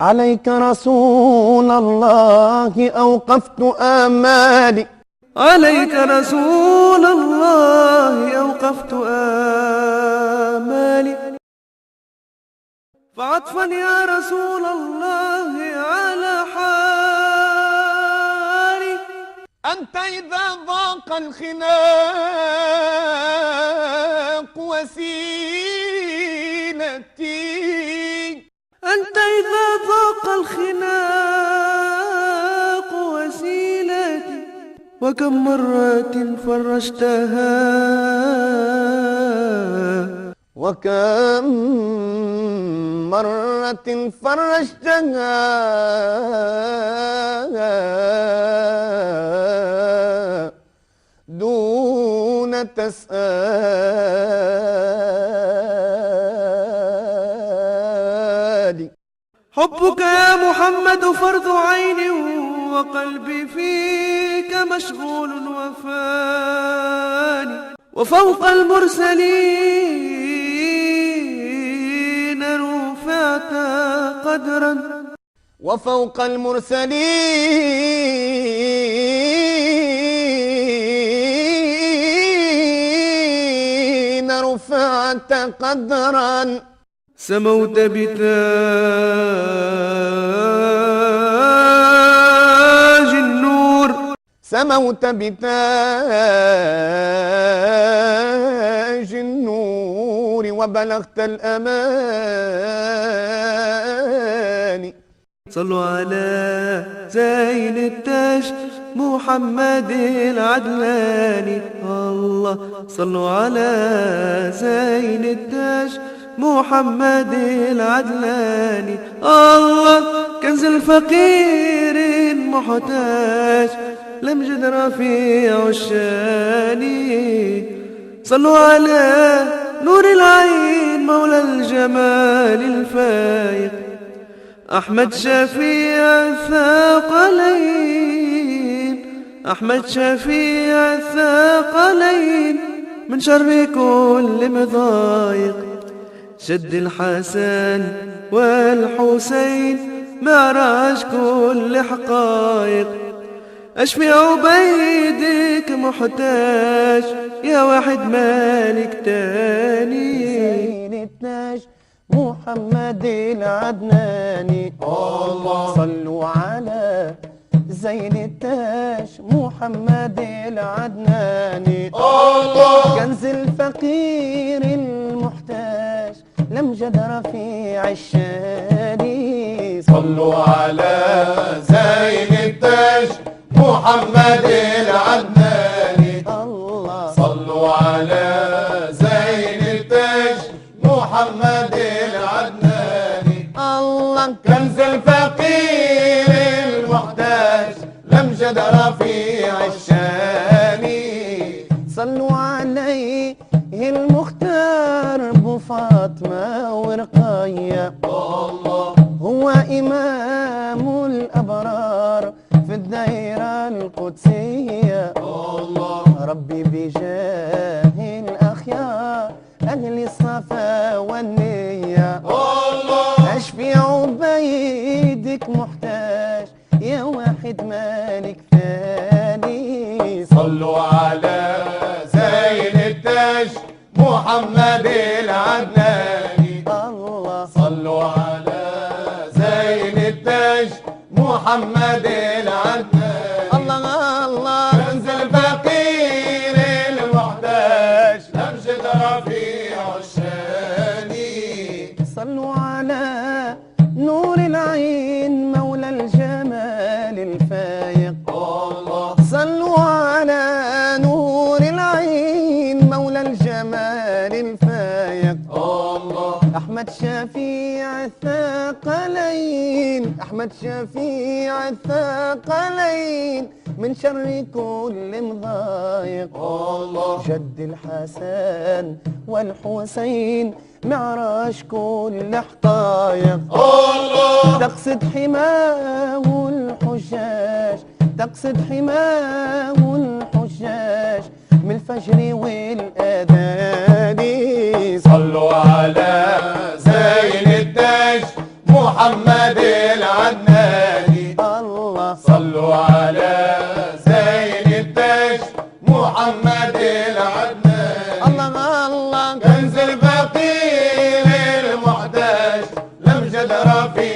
عليك رسول الله أوقفت آمالي، عليك رسول الله أوقفت آمالي، فعطفا يا رسول الله على حالي. أنت إذا ضاق الخناق وسيلتي، أنت إذا ضاق الخناق وسيلتي، وكم مرة فرجتها، وكم مرة فرجتها دون تسألي. حبك يا محمد فرض عين، وقلبي فيك مشغول وفاني، وفوق المرسلين رفعت قدرا، وفوق المرسلين رفعت قدرا، سموت بتاج النور، سموت بتاج النور، وبلغت الأماني. صلوا على زين التاج محمد العدلاني، الله صلوا على زين التاج محمد العدلاني، الله كنز الفقير المحتاج لمجد رفيع الشاني. صلوا على نور العين مولى الجمال الفايق أحمد شفيع الثقلين، أحمد شفيع الثقلين من شر كل مضايق، جد الحسن والحسين معراج كل حقائق، أشفي عبيدك محتاج يا واحد مالك تاني. زين التاج محمد العدناني، الله صلوا على زين التاج محمد العدناني، الله كنز الفقير المحتاج لمجد رفيع الشاني. صلوا على زين التاج محمد العدناني، الله صلوا على زين التاج محمد العدناني، الله كنز الفقير المحتاج لمجد رفيع الشاني. صلوا عليه المختار ابو فاطمه ورقيه، الله هو إمام الأبرار في الدائرة القدسية، الله ربي بجاه الأخيار أهل الصفا والنية، الله أشفي عبيدك محتاج يا واحد مالك ثاني. صلوا على زين التاج محمد العدناني، الله صلوا على زين التاج محمد العدناني، الله الله كنز الفقير المحتاج لمجد رفيع الشاني. صلوا على نور العين مولى الجمال الفايق، الله صلوا على نور العين مولى الجمال الفايق، الله أحمد شفيع الثقلين، أحمد شفيع الثقلين من شر كل مضايق، الله جد الحسن والحسين معراج كل حقايق، الله تقصد حماه الحجاج، تقصد حماه الحجاج من الفجر والأذان. صلوا على زين التاج محمد صلوا على زين الدش محمد العدنان. الله كنز الفقير المحتاج لمجد رفيع